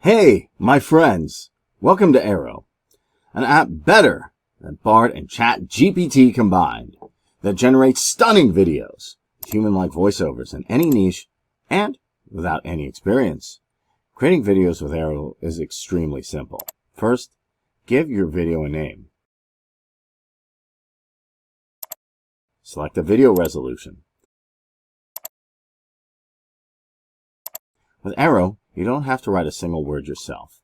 Hey, my friends! Welcome to Arrow, an app better than Bard and ChatGPT combined that generates stunning videos with human-like voiceovers in any niche and without any experience. Creating videos with Arrow is extremely simple. First, give your video a name. Select a video resolution. With Arrow, you don't have to write a single word yourself.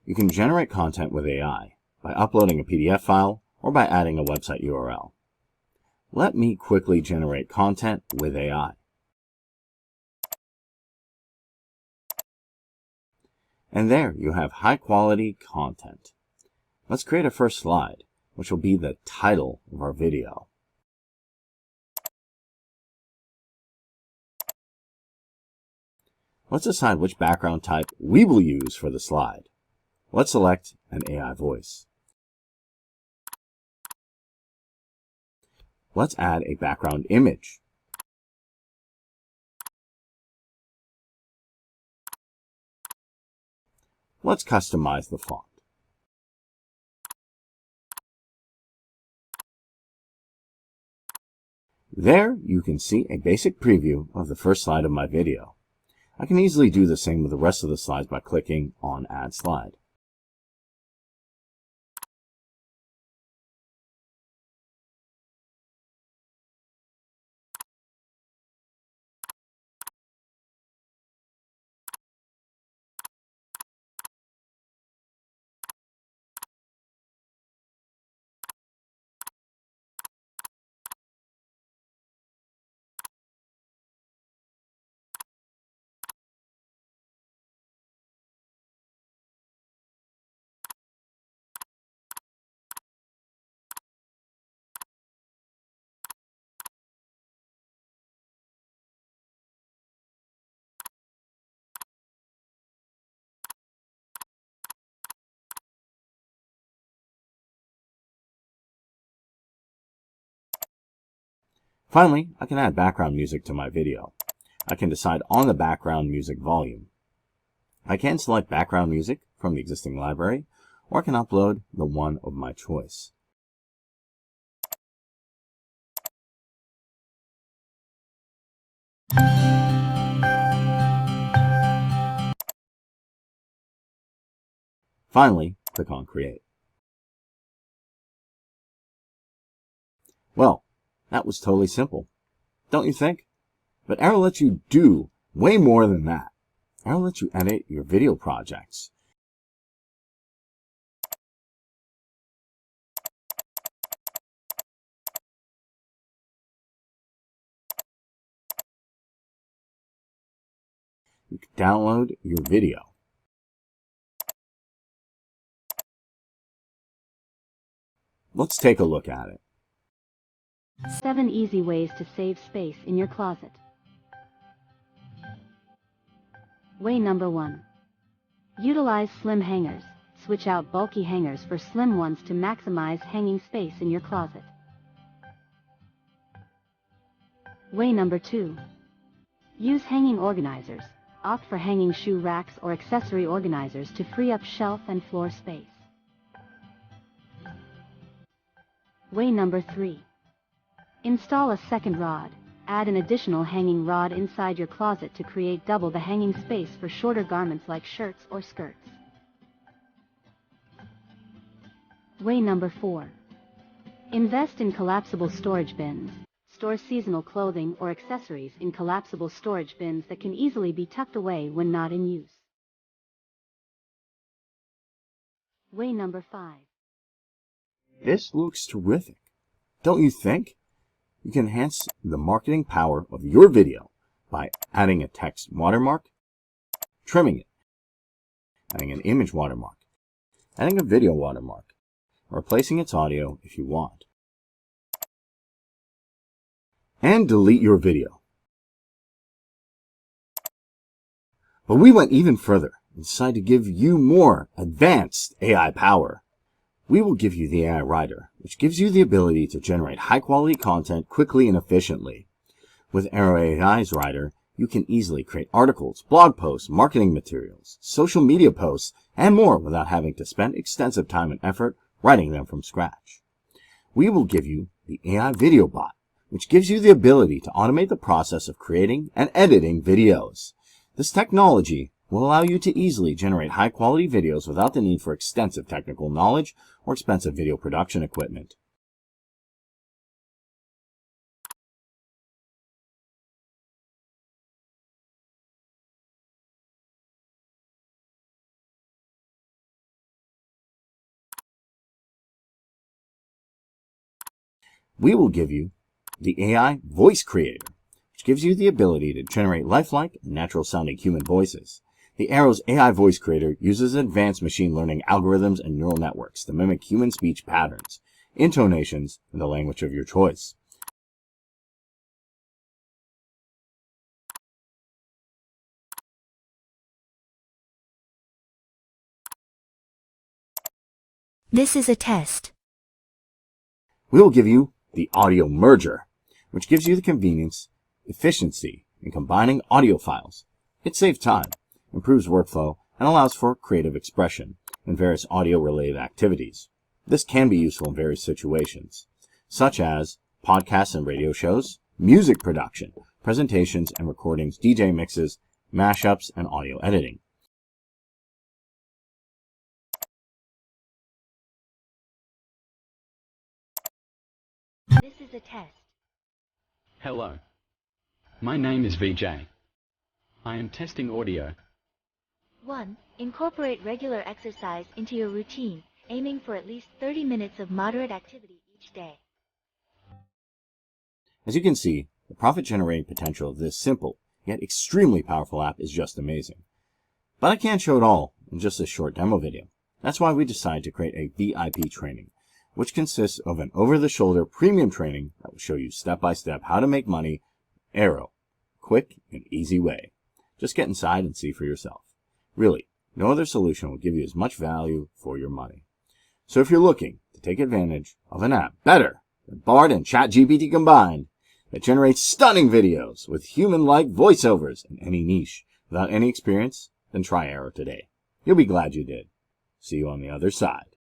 You can generate content with AI by uploading a PDF file or by adding a website URL. Let me quickly generate content with AI. And there you have high-quality content. Let's create a first slide, which will be the title of our video. Let's decide which background type we will use for the slide. Let's select an AI voice. Let's add a background image. Let's customize the font. There you can see a basic preview of the first slide of my video. I can easily do the same with the rest of the slides by clicking on Add Slide. Finally, I can add background music to my video. I can decide on the background music volume. I can select background music from the existing library, or I can upload the one of my choice. Finally, click on Create. Well, that was totally simple, don't you think? But Arrow lets you do way more than that. Arrow lets you edit your video projects. You can download your video. Let's take a look at it. 7 easy ways to save space in your closet. Way number 1. Utilize slim hangers. Switch out bulky hangers for slim ones to maximize hanging space in your closet. Way number 2. Use hanging organizers. Opt for hanging shoe racks or accessory organizers to free up shelf and floor space. Way number 3. Install a second rod. Add an additional hanging rod inside your closet to create double the hanging space for shorter garments like shirts or skirts. Way number 4. Invest in collapsible storage bins. Store seasonal clothing or accessories in collapsible storage bins that can easily be tucked away when not in use. Way number 5. This looks terrific, don't you think? You can enhance the marketing power of your video by adding a text watermark, trimming it, adding an image watermark, adding a video watermark, or replacing its audio if you want. And delete your video. But we went even further and decided to give you more advanced AI power. We will give you the AI Writer, which gives you the ability to generate high-quality content quickly and efficiently. With Arrow AI's Writer, You can easily create articles, blog posts, marketing materials, social media posts, and more without having to spend extensive time and effort writing them from scratch. We will give you the AI Video Bot, which gives you the ability to automate the process of creating and editing videos. This technology will allow you to easily generate high-quality videos without the need for extensive technical knowledge or expensive video production equipment. We will give you the AI Voice Creator, which gives you the ability to generate lifelike and natural-sounding human voices. The Arrow's AI Voice Creator uses advanced machine learning algorithms and neural networks to mimic human speech patterns, intonations, and the language of your choice. This is a test. We will give you the Audio Merger, which gives you the convenience, efficiency in combining audio files. It saves time, improves workflow, and allows for creative expression in various audio-related activities. This can be useful in various situations, such as podcasts and radio shows, music production, presentations and recordings, DJ mixes, mashups, and audio editing. This is a test. Hello, my name is VJ. I am testing audio. 1. Incorporate regular exercise into your routine, aiming for at least 30 minutes of moderate activity each day. As you can see, the profit-generating potential of this simple, yet extremely powerful app is just amazing. But I can't show it all in just this short demo video. That's why we decided to create a VIP training, which consists of an over-the-shoulder premium training that will show you step-by-step how to make money Arrow, quick and easy way. Just get inside and see for yourself. Really, no other solution will give you as much value for your money. So if you're looking to take advantage of an app better than Bard and ChatGPT combined, that generates stunning videos with human-like voiceovers in any niche without any experience, then try Arrow today. You'll be glad you did. See you on the other side.